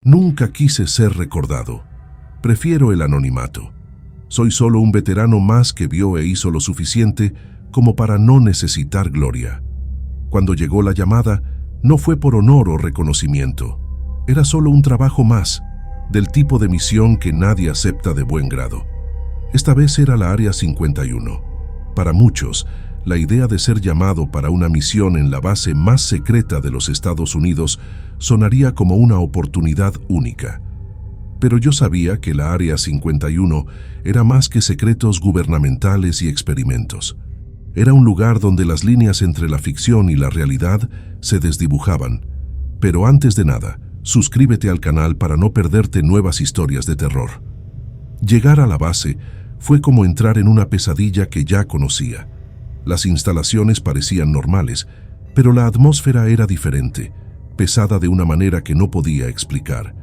Nunca quise ser recordado. Prefiero el anonimato. Soy solo un veterano más que vio e hizo lo suficiente como para no necesitar gloria. Cuando llegó la llamada, no fue por honor o reconocimiento. Era solo un trabajo más, del tipo de misión que nadie acepta de buen grado. Esta vez era la Área 51. Para muchos, la idea de ser llamado para una misión en la base más secreta de los Estados Unidos sonaría como una oportunidad única. Pero yo sabía que la Área 51 era más que secretos gubernamentales y experimentos. Era un lugar donde las líneas entre la ficción y la realidad se desdibujaban. Pero antes de nada, suscríbete al canal para no perderte nuevas historias de terror. Llegar a la base fue como entrar en una pesadilla que ya conocía. Las instalaciones parecían normales, pero la atmósfera era diferente, pesada de una manera que no podía explicar.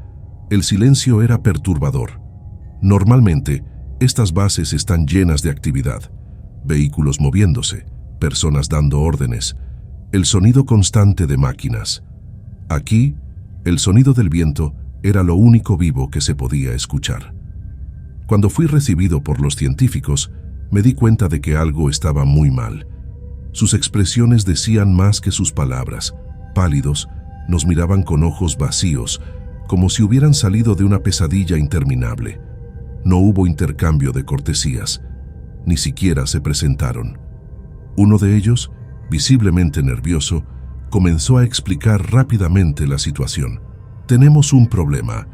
El silencio era perturbador. Normalmente, estas bases están llenas de actividad. Vehículos moviéndose, personas dando órdenes, el sonido constante de máquinas. Aquí, el sonido del viento era lo único vivo que se podía escuchar. Cuando fui recibido por los científicos, me di cuenta de que algo estaba muy mal. Sus expresiones decían más que sus palabras. Pálidos, nos miraban con ojos vacíos, como si hubieran salido de una pesadilla interminable. No hubo intercambio de cortesías. Ni siquiera se presentaron. Uno de ellos, visiblemente nervioso, comenzó a explicar rápidamente la situación. Tenemos un problema.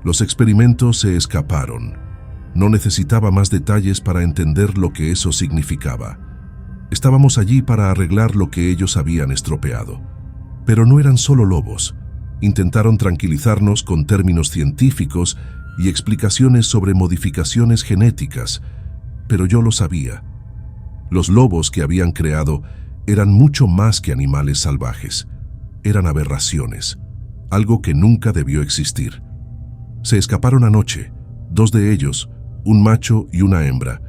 Los experimentos se escaparon. No necesitaba más detalles para entender lo que eso significaba. Estábamos allí para arreglar lo que ellos habían estropeado. Pero no eran solo lobos. Intentaron tranquilizarnos con términos científicos y explicaciones sobre modificaciones genéticas, pero yo lo sabía. Los lobos que habían creado eran mucho más que animales salvajes. Eran aberraciones, algo que nunca debió existir. Se escaparon anoche, 2 de ellos, un macho y una hembra.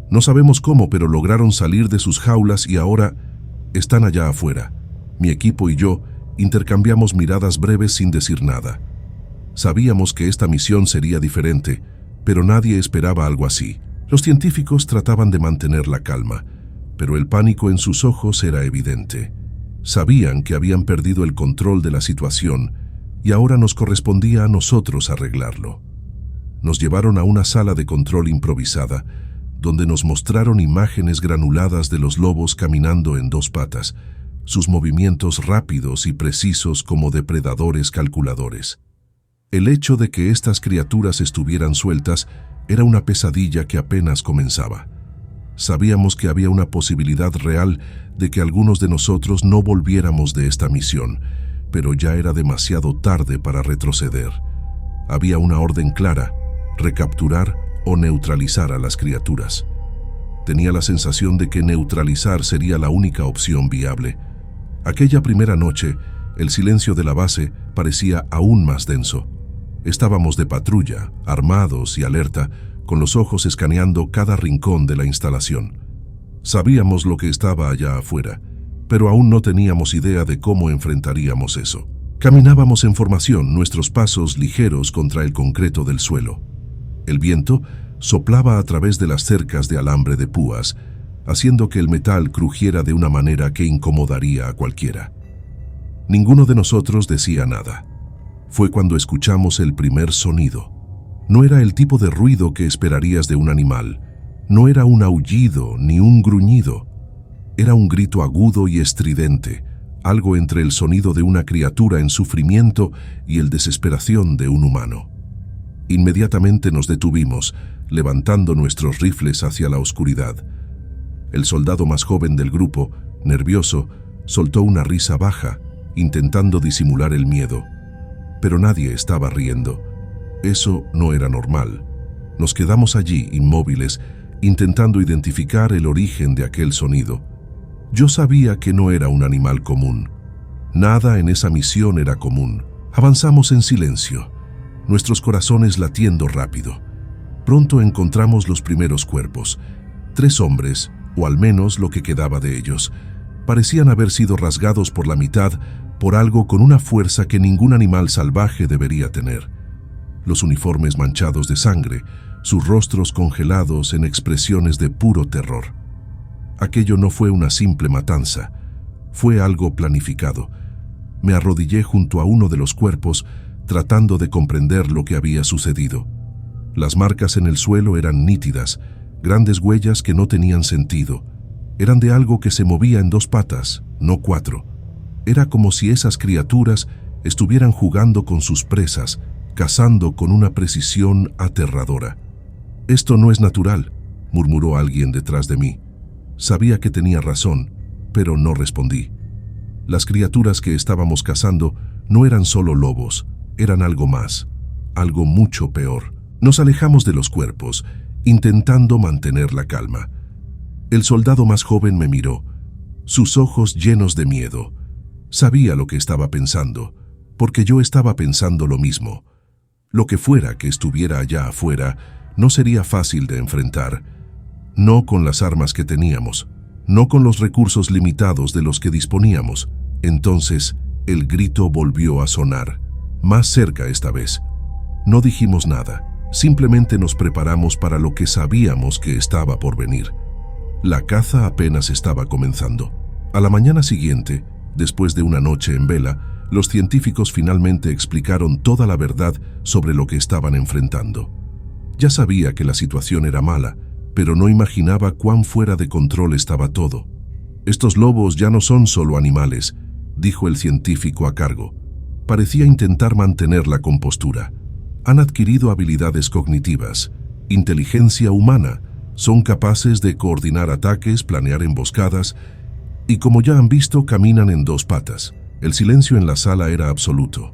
No sabemos cómo, pero lograron salir de sus jaulas y ahora están allá afuera. Mi equipo y yo intercambiamos miradas breves sin decir nada. Sabíamos que esta misión sería diferente, pero nadie esperaba algo así. Los científicos trataban de mantener la calma, pero el pánico en sus ojos era evidente. Sabían que habían perdido el control de la situación y ahora nos correspondía a nosotros arreglarlo. Nos llevaron a una sala de control improvisada, donde nos mostraron imágenes granuladas de los lobos caminando en 2 patas, sus movimientos rápidos y precisos como depredadores calculadores. El hecho de que estas criaturas estuvieran sueltas era una pesadilla que apenas comenzaba. Sabíamos que había una posibilidad real de que algunos de nosotros no volviéramos de esta misión, pero ya era demasiado tarde para retroceder. Había una orden clara: recapturar o neutralizar a las criaturas. Tenía la sensación de que neutralizar sería la única opción viable. Aquella primera noche, el silencio de la base parecía aún más denso. Estábamos de patrulla, armados y alerta, con los ojos escaneando cada rincón de la instalación. Sabíamos lo que estaba allá afuera, pero aún no teníamos idea de cómo enfrentaríamos eso. Caminábamos en formación, nuestros pasos ligeros contra el concreto del suelo. El viento soplaba a través de las cercas de alambre de púas, haciendo que el metal crujiera de una manera que incomodaría a cualquiera. Ninguno de nosotros decía nada. Fue cuando escuchamos el primer sonido. No era el tipo de ruido que esperarías de un animal. No era un aullido ni un gruñido. Era un grito agudo y estridente, algo entre el sonido de una criatura en sufrimiento y el desesperación de un humano. Inmediatamente nos detuvimos, levantando nuestros rifles hacia la oscuridad. El soldado más joven del grupo, nervioso, soltó una risa baja, intentando disimular el miedo. Pero nadie estaba riendo. Eso no era normal. Nos quedamos allí, inmóviles, intentando identificar el origen de aquel sonido. Yo sabía que no era un animal común. Nada en esa misión era común. Avanzamos en silencio, nuestros corazones latiendo rápido. Pronto encontramos los primeros cuerpos. 3 hombres, o al menos lo que quedaba de ellos. Parecían haber sido rasgados por la mitad por algo con una fuerza que ningún animal salvaje debería tener. Los uniformes manchados de sangre, sus rostros congelados en expresiones de puro terror. Aquello no fue una simple matanza, fue algo planificado. Me arrodillé junto a uno de los cuerpos, tratando de comprender lo que había sucedido. Las marcas en el suelo eran nítidas, grandes huellas que no tenían sentido. Eran de algo que se movía en 2 patas, no 4. Era como si esas criaturas estuvieran jugando con sus presas, cazando con una precisión aterradora. «Esto no es natural», murmuró alguien detrás de mí. Sabía que tenía razón, pero no respondí. Las criaturas que estábamos cazando no eran solo lobos, eran algo más, algo mucho peor. Nos alejamos de los cuerpos, intentando mantener la calma. El soldado más joven me miró, sus ojos llenos de miedo. Sabía lo que estaba pensando, porque yo estaba pensando lo mismo. Lo que fuera que estuviera allá afuera no sería fácil de enfrentar, no con las armas que teníamos, no con los recursos limitados de los que disponíamos. Entonces, el grito volvió a sonar, más cerca esta vez. No dijimos nada, simplemente nos preparamos para lo que sabíamos que estaba por venir. La caza apenas estaba comenzando. A la mañana siguiente, después de una noche en vela, los científicos finalmente explicaron toda la verdad sobre lo que estaban enfrentando. Ya sabía que la situación era mala, pero no imaginaba cuán fuera de control estaba todo. «Estos lobos ya no son solo animales», dijo el científico a cargo. Parecía intentar mantener la compostura. «Han adquirido habilidades cognitivas, inteligencia humana, son capaces de coordinar ataques, planear emboscadas, y como ya han visto, caminan en 2 patas». El silencio en la sala era absoluto.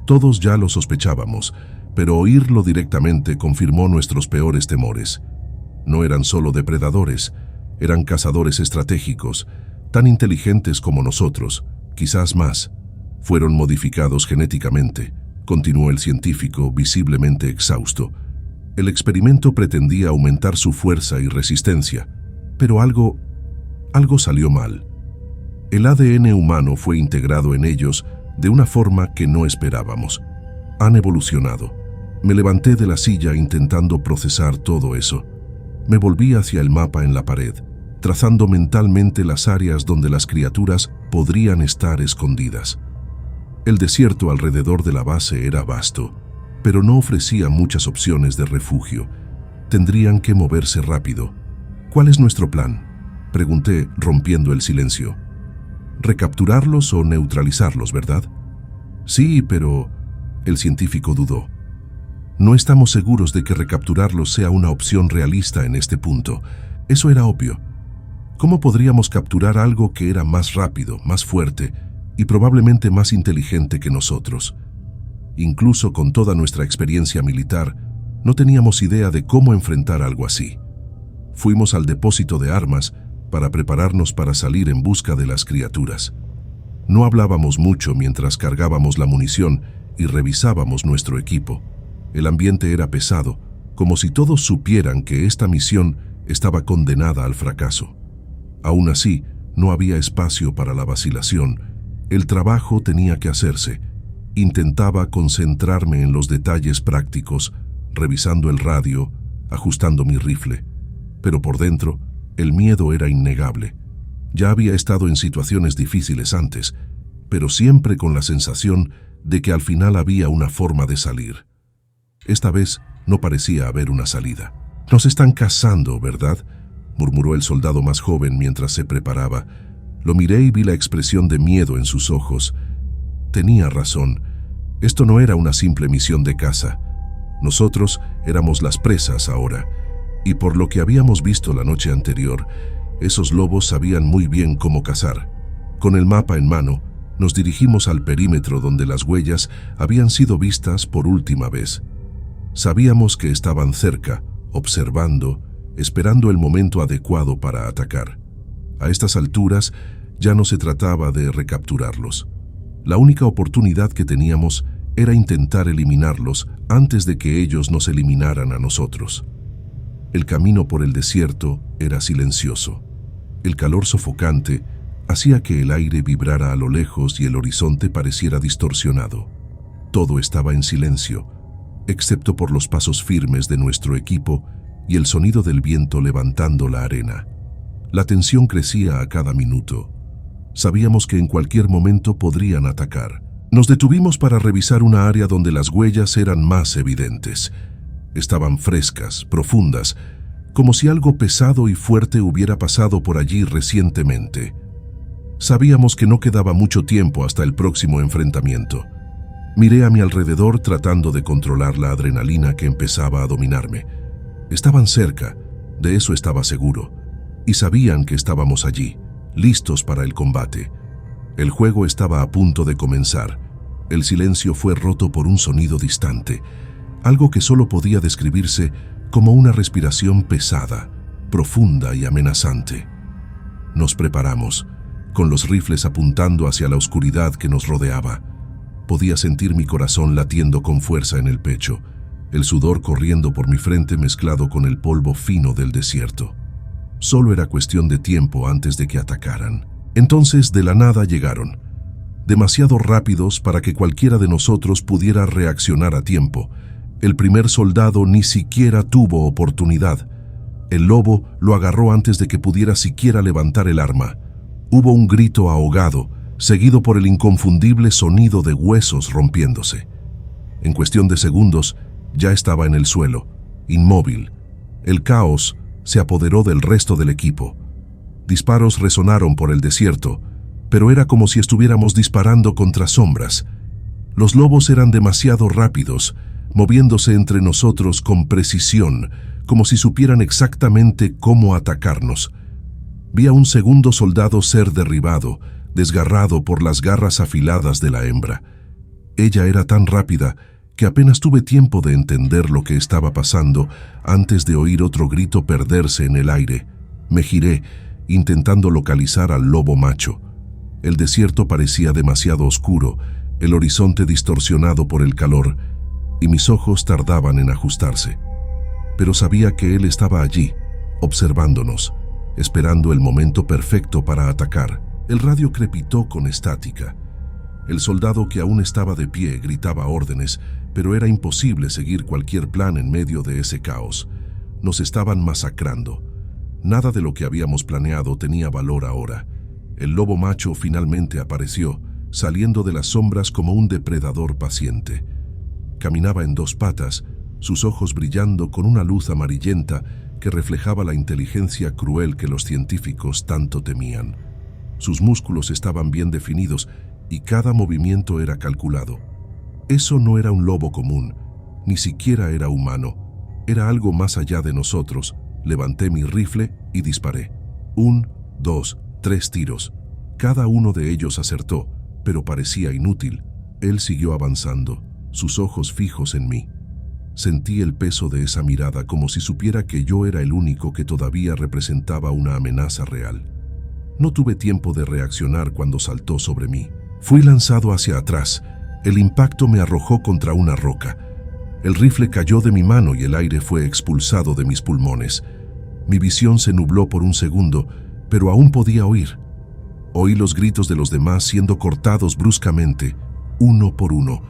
Todos ya lo sospechábamos, pero oírlo directamente confirmó nuestros peores temores. No eran solo depredadores, eran cazadores estratégicos, tan inteligentes como nosotros, quizás más. Fueron modificados genéticamente, continuó el científico, visiblemente exhausto. El experimento pretendía aumentar su fuerza y resistencia, pero algo salió mal. El ADN humano fue integrado en ellos de una forma que no esperábamos. Han evolucionado. Me levanté de la silla intentando procesar todo eso. Me volví hacia el mapa en la pared, trazando mentalmente las áreas donde las criaturas podrían estar escondidas. El desierto alrededor de la base era vasto, pero no ofrecía muchas opciones de refugio. Tendrían que moverse rápido. «¿Cuál es nuestro plan?», pregunté, rompiendo el silencio. «Recapturarlos o neutralizarlos, ¿verdad?». «Sí, pero…», el científico dudó. «No estamos seguros de que recapturarlos sea una opción realista en este punto. Eso era obvio. ¿Cómo podríamos capturar algo que era más rápido, más fuerte y probablemente más inteligente que nosotros? Incluso con toda nuestra experiencia militar, no teníamos idea de cómo enfrentar algo así. Fuimos al depósito de armas para prepararnos para salir en busca de las criaturas. No hablábamos mucho mientras cargábamos la munición y revisábamos nuestro equipo. El ambiente era pesado, como si todos supieran que esta misión estaba condenada al fracaso. Aún así, no había espacio para la vacilación. El trabajo tenía que hacerse. Intentaba concentrarme en los detalles prácticos, revisando el radio, ajustando mi rifle. Pero por dentro, el miedo era innegable. Ya había estado en situaciones difíciles antes, pero siempre con la sensación de que al final había una forma de salir. Esta vez no parecía haber una salida. «Nos están cazando, ¿verdad?», murmuró el soldado más joven mientras se preparaba. Lo miré y vi la expresión de miedo en sus ojos. Tenía razón. Esto no era una simple misión de caza. Nosotros éramos las presas ahora, y por lo que habíamos visto la noche anterior, esos lobos sabían muy bien cómo cazar. Con el mapa en mano, nos dirigimos al perímetro donde las huellas habían sido vistas por última vez. Sabíamos que estaban cerca, observando, esperando el momento adecuado para atacar. A estas alturas ya no se trataba de recapturarlos. La única oportunidad que teníamos era intentar eliminarlos antes de que ellos nos eliminaran a nosotros. El camino por el desierto era silencioso. El calor sofocante hacía que el aire vibrara a lo lejos y el horizonte pareciera distorsionado. Todo estaba en silencio, excepto por los pasos firmes de nuestro equipo y el sonido del viento levantando la arena. La tensión crecía a cada minuto. Sabíamos que en cualquier momento podrían atacar. Nos detuvimos para revisar una área donde las huellas eran más evidentes. Estaban frescas, profundas, como si algo pesado y fuerte hubiera pasado por allí recientemente. Sabíamos que no quedaba mucho tiempo hasta el próximo enfrentamiento. Miré a mi alrededor tratando de controlar la adrenalina que empezaba a dominarme. Estaban cerca, de eso estaba seguro, y sabían que estábamos allí, listos para el combate. El juego estaba a punto de comenzar. El silencio fue roto por un sonido distante, algo que solo podía describirse como una respiración pesada, profunda y amenazante. Nos preparamos, con los rifles apuntando hacia la oscuridad que nos rodeaba. Podía sentir mi corazón latiendo con fuerza en el pecho, el sudor corriendo por mi frente mezclado con el polvo fino del desierto. Solo era cuestión de tiempo antes de que atacaran. Entonces, de la nada llegaron, demasiado rápidos para que cualquiera de nosotros pudiera reaccionar a tiempo. El primer soldado ni siquiera tuvo oportunidad. El lobo lo agarró antes de que pudiera siquiera levantar el arma. Hubo un grito ahogado, seguido por el inconfundible sonido de huesos rompiéndose. En cuestión de segundos, ya estaba en el suelo, inmóvil. El caos se apoderó del resto del equipo. Disparos resonaron por el desierto, pero era como si estuviéramos disparando contra sombras. Los lobos eran demasiado rápidos, moviéndose entre nosotros con precisión, como si supieran exactamente cómo atacarnos. Vi a un segundo soldado ser derribado, desgarrado por las garras afiladas de la hembra. Ella era tan rápida que apenas tuve tiempo de entender lo que estaba pasando antes de oír otro grito perderse en el aire. Me giré, intentando localizar al lobo macho. El desierto parecía demasiado oscuro, el horizonte distorsionado por el calor, y mis ojos tardaban en ajustarse. Pero sabía que él estaba allí, observándonos, esperando el momento perfecto para atacar. El radio crepitó con estática. El soldado que aún estaba de pie gritaba órdenes, pero era imposible seguir cualquier plan en medio de ese caos. Nos estaban masacrando. Nada de lo que habíamos planeado tenía valor ahora. El lobo macho finalmente apareció, saliendo de las sombras como un depredador paciente. Caminaba en dos patas, sus ojos brillando con una luz amarillenta que reflejaba la inteligencia cruel que los científicos tanto temían. Sus músculos estaban bien definidos y cada movimiento era calculado. Eso no era un lobo común, ni siquiera era humano. Era algo más allá de nosotros. Levanté mi rifle y disparé. 1, 2, 3 tiros. Cada uno de ellos acertó, pero parecía inútil. Él siguió avanzando, sus ojos fijos en mí. Sentí el peso de esa mirada como si supiera que yo era el único que todavía representaba una amenaza real. No tuve tiempo de reaccionar cuando saltó sobre mí. Fui lanzado hacia atrás. El impacto me arrojó contra una roca. El rifle cayó de mi mano y el aire fue expulsado de mis pulmones. Mi visión se nubló por un segundo, pero aún podía oír. Oí los gritos de los demás siendo cortados bruscamente, uno por uno.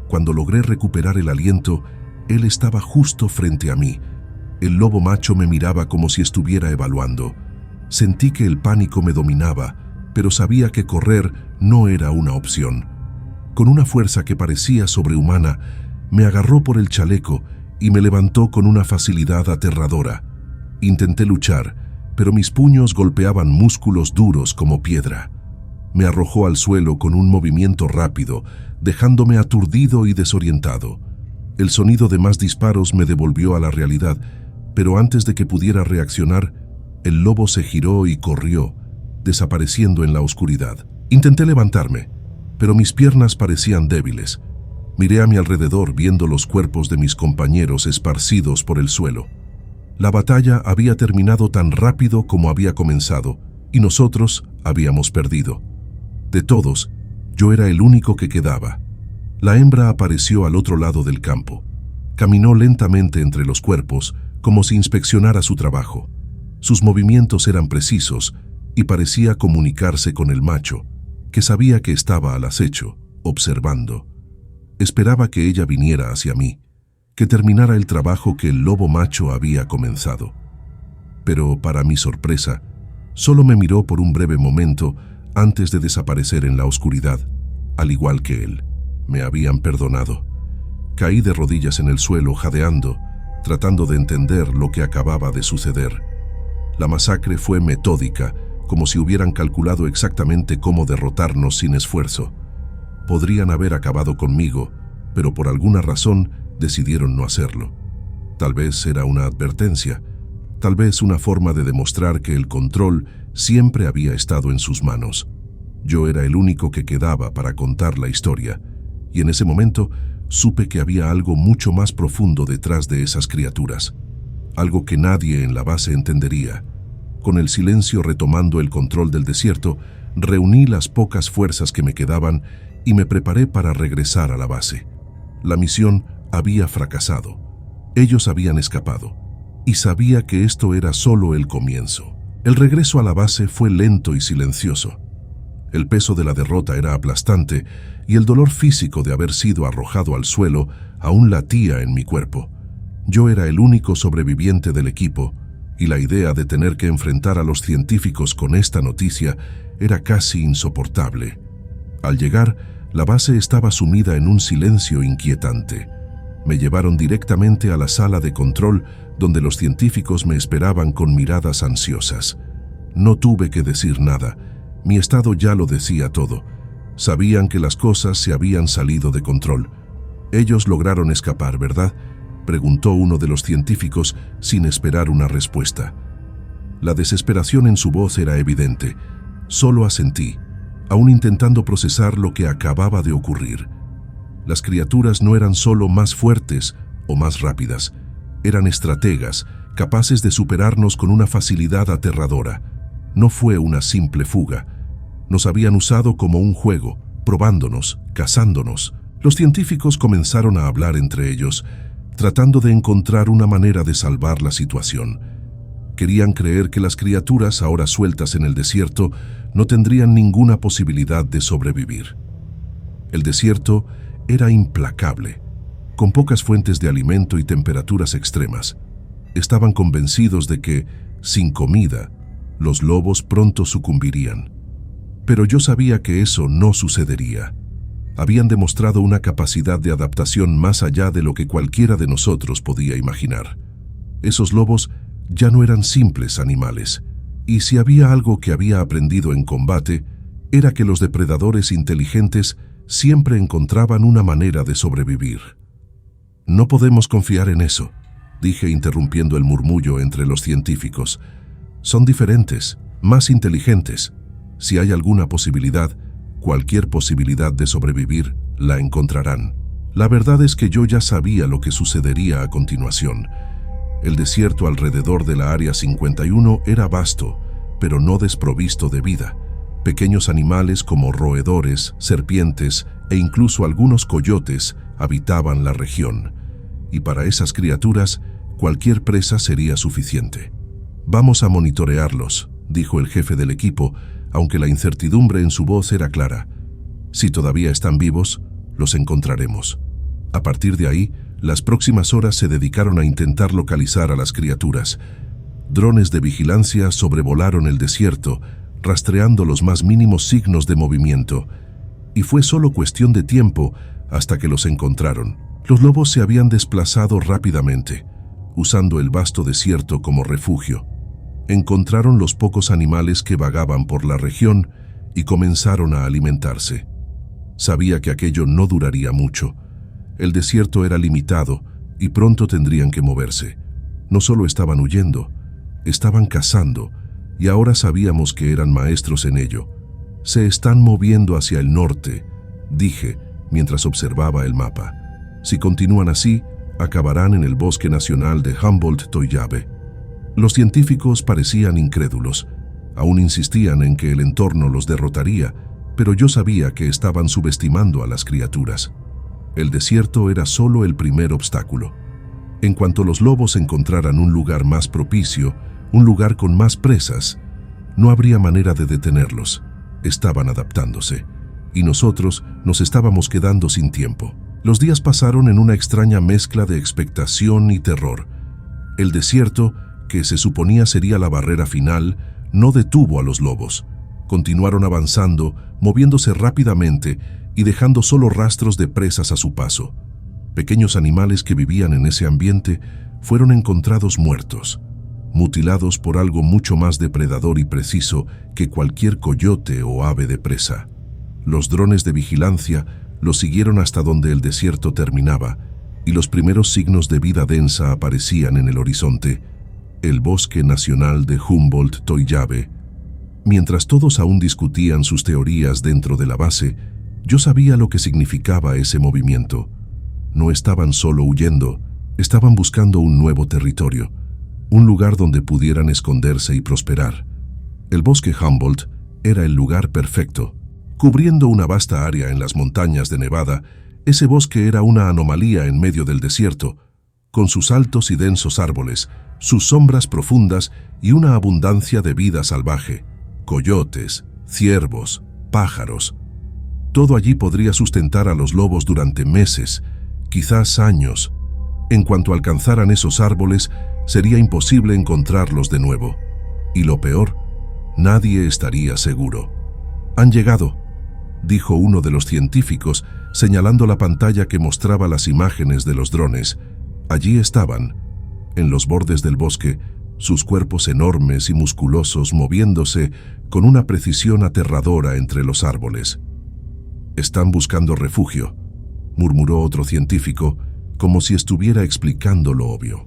Cuando logré recuperar el aliento, él estaba justo frente a mí. El lobo macho me miraba como si estuviera evaluando. Sentí que el pánico me dominaba, pero sabía que correr no era una opción. Con una fuerza que parecía sobrehumana, me agarró por el chaleco y me levantó con una facilidad aterradora. Intenté luchar, pero mis puños golpeaban músculos duros como piedra. Me arrojó al suelo con un movimiento rápido, dejándome aturdido y desorientado. El sonido de más disparos me devolvió a la realidad, pero antes de que pudiera reaccionar, el lobo se giró y corrió, desapareciendo en la oscuridad. Intenté levantarme, pero mis piernas parecían débiles. Miré a mi alrededor viendo los cuerpos de mis compañeros esparcidos por el suelo. La batalla había terminado tan rápido como había comenzado, y nosotros habíamos perdido. De todos, yo era el único que quedaba. La hembra apareció al otro lado del campo. Caminó lentamente entre los cuerpos, como si inspeccionara su trabajo. Sus movimientos eran precisos, y parecía comunicarse con el macho, que sabía que estaba al acecho, observando. Esperaba que ella viniera hacia mí, que terminara el trabajo que el lobo macho había comenzado. Pero, para mi sorpresa, solo me miró por un breve momento antes de desaparecer en la oscuridad, al igual que él. Me habían perdonado. Caí de rodillas en el suelo, jadeando, tratando de entender lo que acababa de suceder. La masacre fue metódica, como si hubieran calculado exactamente cómo derrotarnos sin esfuerzo. Podrían haber acabado conmigo, pero por alguna razón decidieron no hacerlo. Tal vez era una advertencia, tal vez una forma de demostrar que el control siempre había estado en sus manos. Yo era el único que quedaba para contar la historia, y en ese momento supe que había algo mucho más profundo detrás de esas criaturas, algo que nadie en la base entendería. Con el silencio retomando el control del desierto, reuní las pocas fuerzas que me quedaban y me preparé para regresar a la base. La misión había fracasado. Ellos habían escapado, y sabía que esto era solo el comienzo. El regreso a la base fue lento y silencioso. El peso de la derrota era aplastante y el dolor físico de haber sido arrojado al suelo aún latía en mi cuerpo. Yo era el único sobreviviente del equipo y la idea de tener que enfrentar a los científicos con esta noticia era casi insoportable. Al llegar, la base estaba sumida en un silencio inquietante. Me llevaron directamente a la sala de control donde los científicos me esperaban con miradas ansiosas. No tuve que decir nada. Mi estado ya lo decía todo. Sabían que las cosas se habían salido de control. Ellos lograron escapar, ¿verdad?, preguntó uno de los científicos sin esperar una respuesta. La desesperación en su voz era evidente. Solo asentí, aún intentando procesar lo que acababa de ocurrir. Las criaturas no eran solo más fuertes o más rápidas, eran estrategas, capaces de superarnos con una facilidad aterradora. No fue una simple fuga. Nos habían usado como un juego, probándonos, cazándonos. Los científicos comenzaron a hablar entre ellos, tratando de encontrar una manera de salvar la situación. Querían creer que las criaturas ahora sueltas en el desierto no tendrían ninguna posibilidad de sobrevivir. El desierto era implacable, con pocas fuentes de alimento y temperaturas extremas. Estaban convencidos de que, sin comida, los lobos pronto sucumbirían. Pero yo sabía que eso no sucedería. Habían demostrado una capacidad de adaptación más allá de lo que cualquiera de nosotros podía imaginar. Esos lobos ya no eran simples animales, y si había algo que había aprendido en combate, era que los depredadores inteligentes siempre encontraban una manera de sobrevivir. No podemos confiar en eso, dije interrumpiendo el murmullo entre los científicos. Son diferentes, más inteligentes. Si hay alguna posibilidad, cualquier posibilidad de sobrevivir, la encontrarán. La verdad es que yo ya sabía lo que sucedería a continuación. El desierto alrededor de la Área 51 era vasto, pero no desprovisto de vida. Pequeños animales como roedores, serpientes e incluso algunos coyotes habitaban la región, y para esas criaturas cualquier presa sería suficiente. Vamos a monitorearlos, dijo el jefe del equipo, aunque la incertidumbre en su voz era clara. Si todavía están vivos, los encontraremos. A partir de ahí, las próximas horas se dedicaron a intentar localizar a las criaturas. Drones de vigilancia sobrevolaron el desierto, rastreando los más mínimos signos de movimiento, y fue solo cuestión de tiempo hasta que los encontraron. Los lobos se habían desplazado rápidamente, usando el vasto desierto como refugio. Encontraron los pocos animales que vagaban por la región y comenzaron a alimentarse. Sabía que aquello no duraría mucho. El desierto era limitado y pronto tendrían que moverse. No solo estaban huyendo, estaban cazando, y ahora sabíamos que eran maestros en ello. Se están moviendo hacia el norte, dije mientras observaba el mapa. Si continúan así, acabarán en el Bosque Nacional de Humboldt-Toiyabe. Los científicos parecían incrédulos. Aún insistían en que el entorno los derrotaría, pero yo sabía que estaban subestimando a las criaturas. El desierto era solo el primer obstáculo. En cuanto los lobos encontraran un lugar más propicio, un lugar con más presas, No habría manera de detenerlos. Estaban adaptándose, y nosotros nos estábamos quedando sin tiempo. Los días pasaron en una extraña mezcla de expectación y terror. El desierto, que se suponía sería la barrera final, no detuvo a los lobos. Continuaron avanzando, moviéndose rápidamente y dejando solo rastros de presas a su paso. Pequeños animales que vivían en ese ambiente fueron encontrados muertos, mutilados por algo mucho más depredador y preciso que cualquier coyote o ave de presa. Los drones de vigilancia los siguieron hasta donde el desierto terminaba y los primeros signos de vida densa aparecían en el horizonte, el Bosque Nacional de Humboldt-Toiyabe. Mientras todos aún discutían sus teorías dentro de la base, yo sabía lo que significaba ese movimiento. No estaban solo huyendo, estaban buscando un nuevo territorio, un lugar donde pudieran esconderse y prosperar. El bosque Humboldt era el lugar perfecto. Cubriendo una vasta área en las montañas de Nevada, ese bosque era una anomalía en medio del desierto, con sus altos y densos árboles, sus sombras profundas y una abundancia de vida salvaje. Coyotes, ciervos, pájaros. Todo allí podría sustentar a los lobos durante meses, quizás años. En cuanto alcanzaran esos árboles, sería imposible encontrarlos de nuevo. Y lo peor, nadie estaría seguro. «Han llegado», dijo uno de los científicos, señalando la pantalla que mostraba las imágenes de los drones. Allí estaban, en los bordes del bosque, sus cuerpos enormes y musculosos moviéndose con una precisión aterradora entre los árboles. «Están buscando refugio», murmuró otro científico, como si estuviera explicando lo obvio.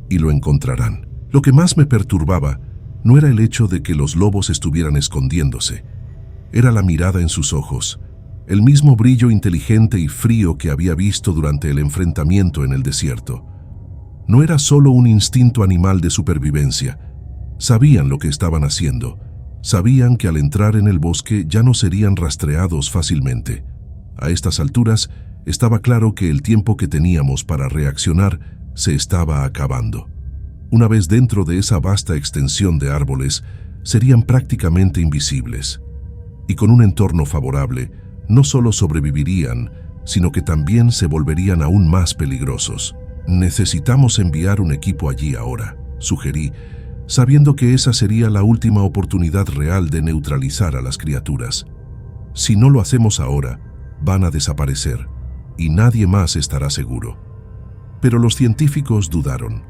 «Y lo encontrarán». Lo que más me perturbaba no era el hecho de que los lobos estuvieran escondiéndose. Era la mirada en sus ojos, el mismo brillo inteligente y frío que había visto durante el enfrentamiento en el desierto. No era solo un instinto animal de supervivencia. Sabían lo que estaban haciendo. Sabían que al entrar en el bosque ya no serían rastreados fácilmente. A estas alturas, estaba claro que el tiempo que teníamos para reaccionar se estaba acabando. Una vez dentro de esa vasta extensión de árboles, serían prácticamente invisibles. Y con un entorno favorable, no solo sobrevivirían, sino que también se volverían aún más peligrosos. «Necesitamos enviar un equipo allí ahora», sugerí, sabiendo que esa sería la última oportunidad real de neutralizar a las criaturas. «Si no lo hacemos ahora, van a desaparecer, y nadie más estará seguro». Pero los científicos dudaron.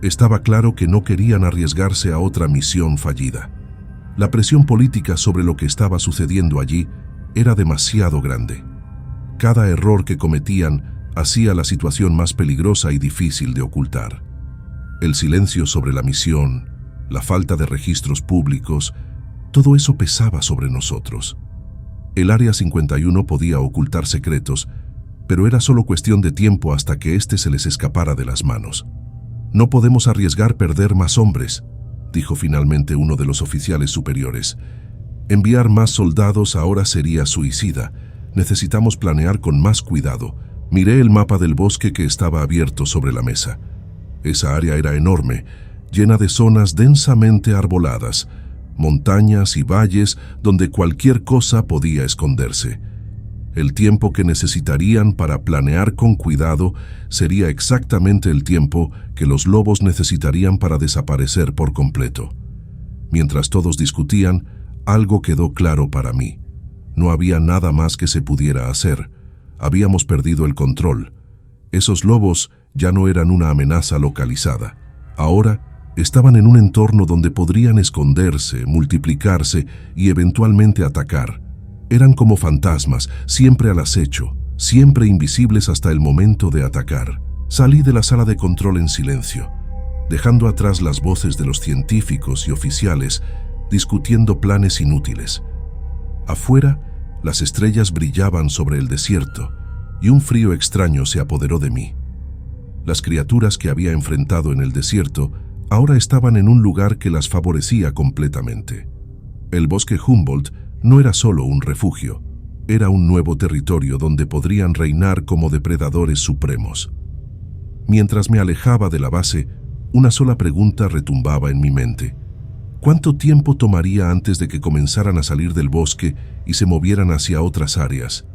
Estaba claro que no querían arriesgarse a otra misión fallida. La presión política sobre lo que estaba sucediendo allí era demasiado grande. Cada error que cometían hacía la situación más peligrosa y difícil de ocultar. El silencio sobre la misión, la falta de registros públicos, todo eso pesaba sobre nosotros. El Área 51 podía ocultar secretos, pero era solo cuestión de tiempo hasta que éste se les escapara de las manos. «No podemos arriesgar perder más hombres», dijo finalmente uno de los oficiales superiores. «Enviar más soldados ahora sería suicida. Necesitamos planear con más cuidado». Miré el mapa del bosque que estaba abierto sobre la mesa. Esa área era enorme, llena de zonas densamente arboladas, montañas y valles donde cualquier cosa podía esconderse. El tiempo que necesitarían para planear con cuidado sería exactamente el tiempo que los lobos necesitarían para desaparecer por completo. Mientras todos discutían, algo quedó claro para mí. No había nada más que se pudiera hacer. Habíamos perdido el control. Esos lobos ya no eran una amenaza localizada. Ahora estaban en un entorno donde podrían esconderse, multiplicarse y eventualmente atacar. Eran como fantasmas, siempre al acecho, siempre invisibles hasta el momento de atacar. Salí de la sala de control en silencio, dejando atrás las voces de los científicos y oficiales discutiendo planes inútiles. Afuera, las estrellas brillaban sobre el desierto y un frío extraño se apoderó de mí. Las criaturas que había enfrentado en el desierto ahora estaban en un lugar que las favorecía completamente. El bosque Humboldt no era solo un refugio, era un nuevo territorio donde podrían reinar como depredadores supremos. Mientras me alejaba de la base, una sola pregunta retumbaba en mi mente. ¿Cuánto tiempo tomaría antes de que comenzaran a salir del bosque y se movieran hacia otras áreas?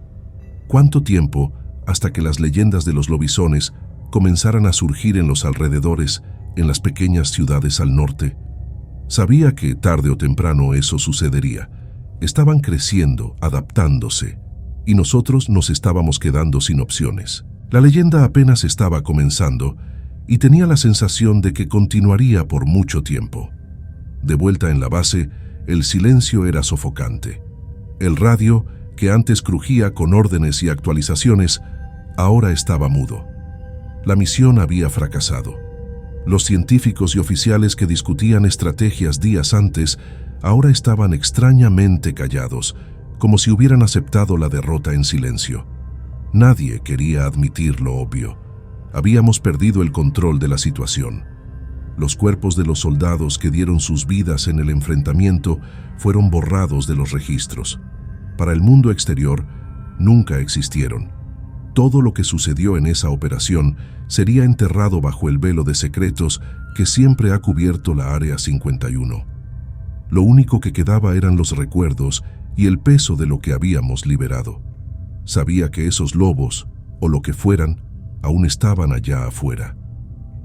¿Cuánto tiempo hasta que las leyendas de los lobisones comenzaran a surgir en los alrededores, en las pequeñas ciudades al norte? Sabía que tarde o temprano eso sucedería. Estaban creciendo, adaptándose, y nosotros nos estábamos quedando sin opciones. La leyenda apenas estaba comenzando y tenía la sensación de que continuaría por mucho tiempo. De vuelta en la base, el silencio era sofocante. El radio, que antes crujía con órdenes y actualizaciones, ahora estaba mudo. La misión había fracasado. Los científicos y oficiales que discutían estrategias días antes ahora estaban extrañamente callados, como si hubieran aceptado la derrota en silencio. Nadie quería admitir lo obvio. Habíamos perdido el control de la situación. Los cuerpos de los soldados que dieron sus vidas en el enfrentamiento fueron borrados de los registros. Para el mundo exterior, nunca existieron. Todo lo que sucedió en esa operación sería enterrado bajo el velo de secretos que siempre ha cubierto la Área 51. Lo único que quedaba eran los recuerdos y el peso de lo que habíamos liberado. Sabía que esos lobos, o lo que fueran, aún estaban allá afuera.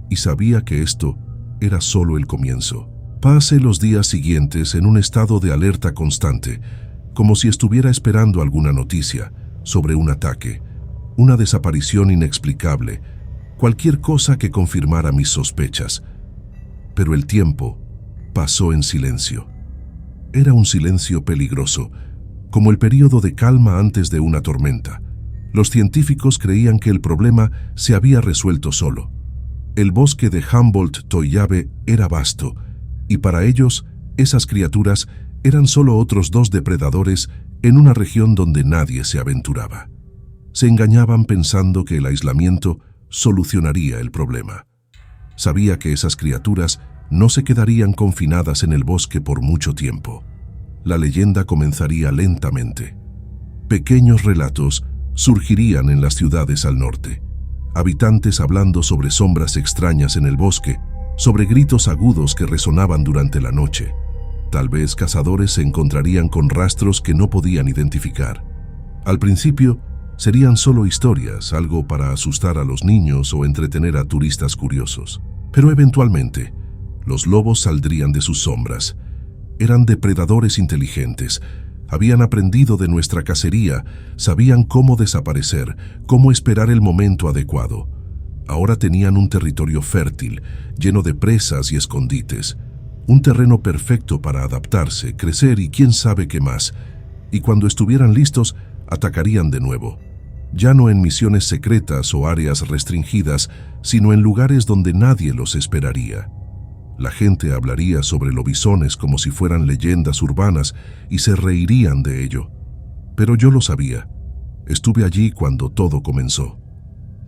Y sabía que esto era solo el comienzo. Pasé los días siguientes en un estado de alerta constante, como si estuviera esperando alguna noticia sobre un ataque, una desaparición inexplicable, cualquier cosa que confirmara mis sospechas. Pero el tiempo pasó en silencio. Era un silencio peligroso, como el período de calma antes de una tormenta. Los científicos creían que el problema se había resuelto solo. El bosque de Humboldt-Toiyabe era vasto, y para ellos, esas criaturas eran solo otros dos depredadores en una región donde nadie se aventuraba. Se engañaban pensando que el aislamiento solucionaría el problema. Sabía que esas criaturas no se quedarían confinadas en el bosque por mucho tiempo. La leyenda comenzaría lentamente. Pequeños relatos surgirían en las ciudades al norte. Habitantes hablando sobre sombras extrañas en el bosque, sobre gritos agudos que resonaban durante la noche. Tal vez cazadores se encontrarían con rastros que no podían identificar. Al principio, serían solo historias, algo para asustar a los niños o entretener a turistas curiosos. Pero eventualmente, los lobos saldrían de sus sombras. Eran depredadores inteligentes. Habían aprendido de nuestra cacería, sabían cómo desaparecer, cómo esperar el momento adecuado. Ahora tenían un territorio fértil, lleno de presas y escondites. Un terreno perfecto para adaptarse, crecer y quién sabe qué más. Y cuando estuvieran listos, atacarían de nuevo. Ya no en misiones secretas o áreas restringidas, sino en lugares donde nadie los esperaría. La gente hablaría sobre lobisones como si fueran leyendas urbanas y se reirían de ello. Pero yo lo sabía. Estuve allí cuando todo comenzó.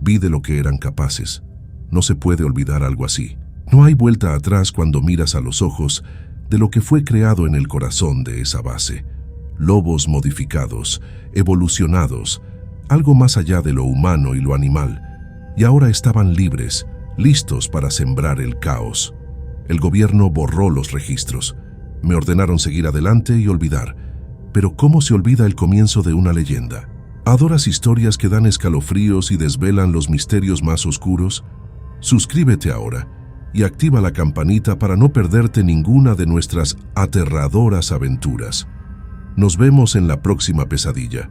Vi de lo que eran capaces. No se puede olvidar algo así. No hay vuelta atrás cuando miras a los ojos de lo que fue creado en el corazón de esa base. Lobos modificados, evolucionados, algo más allá de lo humano y lo animal. Y ahora estaban libres, listos para sembrar el caos. El gobierno borró los registros. Me ordenaron seguir adelante y olvidar. Pero ¿cómo se olvida el comienzo de una leyenda? ¿Adoras historias que dan escalofríos y desvelan los misterios más oscuros? Suscríbete ahora y activa la campanita para no perderte ninguna de nuestras aterradoras aventuras. Nos vemos en la próxima pesadilla.